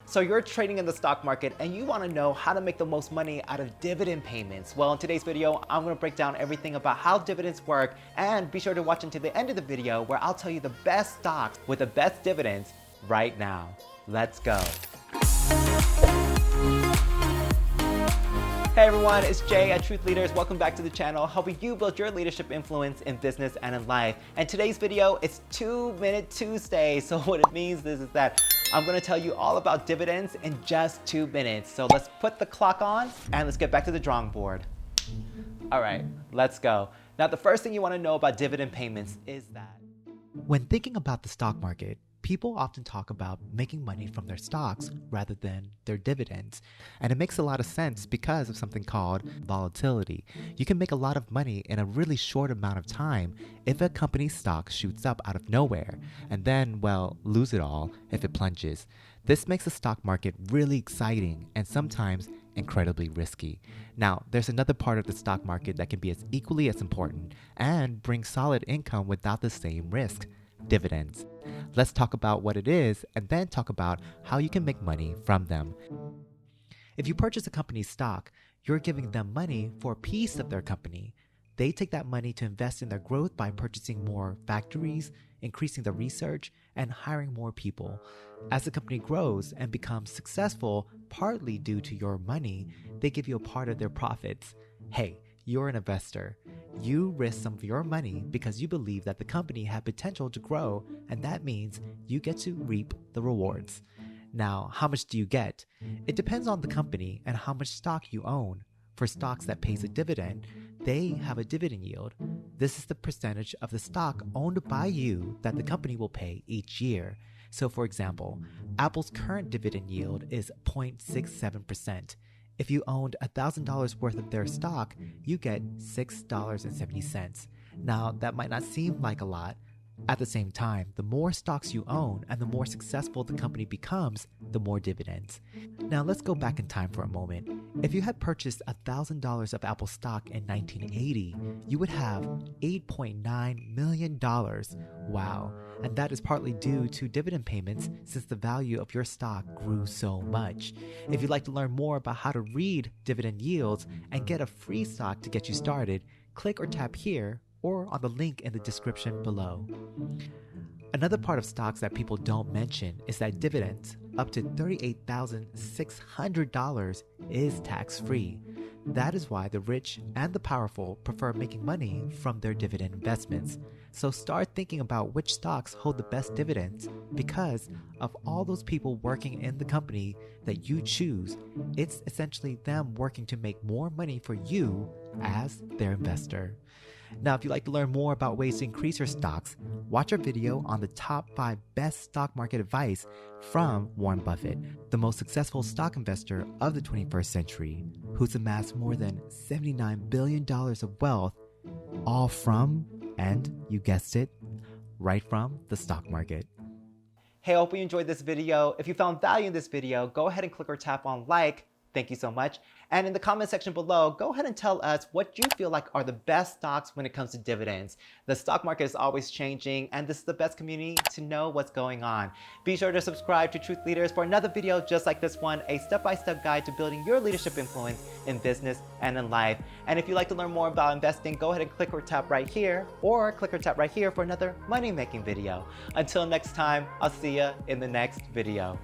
So you're trading in the stock market and you want to know how to make the most money out of dividend payments. Well, in today's video, I'm going to break down everything about how dividends work, and be sure to watch until the end of the video where I'll tell you the best stocks with the best dividends right now. Let's go. Hey everyone, it's Jay at Truth Leaders. Welcome back to the channel, helping you build your leadership influence in business and in life. And today's video, it's 2-Minute Tuesday. So what it means is that I'm gonna tell you all about dividends in just 2 minutes. So let's put the clock on and let's get back to the drawing board. All right, let's go. Now, the first thing you wanna know about dividend payments is that when thinking about the stock market, people often talk about making money from their stocks rather than their dividends. And it makes a lot of sense because of something called volatility. You can make a lot of money in a really short amount of time if a company's stock shoots up out of nowhere, and then, well, lose it all if it plunges. This makes the stock market really exciting and sometimes incredibly risky. Now, there's another part of the stock market that can be as equally as important and bring solid income without the same risk: dividends. Let's talk about what it is and then talk about how you can make money from them. If you purchase a company's stock, you're giving them money for a piece of their company. They take that money to invest in their growth by purchasing more factories, increasing the research, and hiring more people. As the company grows and becomes successful, partly due to your money, they give you a part of their profits. Hey, you're an investor. You risk some of your money because you believe that the company had potential to grow, and that means you get to reap the rewards. Now, how much do you get? It depends on the company and how much stock you own. For stocks that pays a dividend, they have a dividend yield. This is the percentage of the stock owned by you that the company will pay each year. So for example, Apple's current dividend yield is 0.67%. If you owned $1,000 worth of their stock, you get $6.70. Now, that might not seem like a lot. At the same time, the more stocks you own and the more successful the company becomes, the more dividends. Now, let's go back in time for a moment. If you had purchased $1,000 of Apple stock in 1980, you would have $8.9 million. Wow. And that is partly due to dividend payments since the value of your stock grew so much. If you'd like to learn more about how to read dividend yields and get a free stock to get you started, click or tap here or on the link in the description below. Another part of stocks that people don't mention is that dividends up to $38,600 is tax-free. That is why the rich and the powerful prefer making money from their dividend investments. So start thinking about which stocks hold the best dividends, because of all those people working in the company that you choose, it's essentially them working to make more money for you as their investor. Now, if you'd like to learn more about ways to increase your stocks, watch our video on the top 5 best stock market advice from Warren Buffett, the most successful stock investor of the 21st century, who's amassed more than $79 billion of wealth, all from, and you guessed it, right from the stock market. Hey, I hope you enjoyed this video. If you found value in this video, go ahead and click or tap on like. Thank you so much. And in the comment section below, go ahead and tell us what you feel like are the best stocks when it comes to dividends. The stock market is always changing, and this is the best community to know what's going on. Be sure to subscribe to Truth Leaders for another video just like this one, a step-by-step guide to building your leadership influence in business and in life. And if you'd like to learn more about investing, go ahead and click or tap right here, or click or tap right here for another money-making video. Until next time, I'll see you in the next video.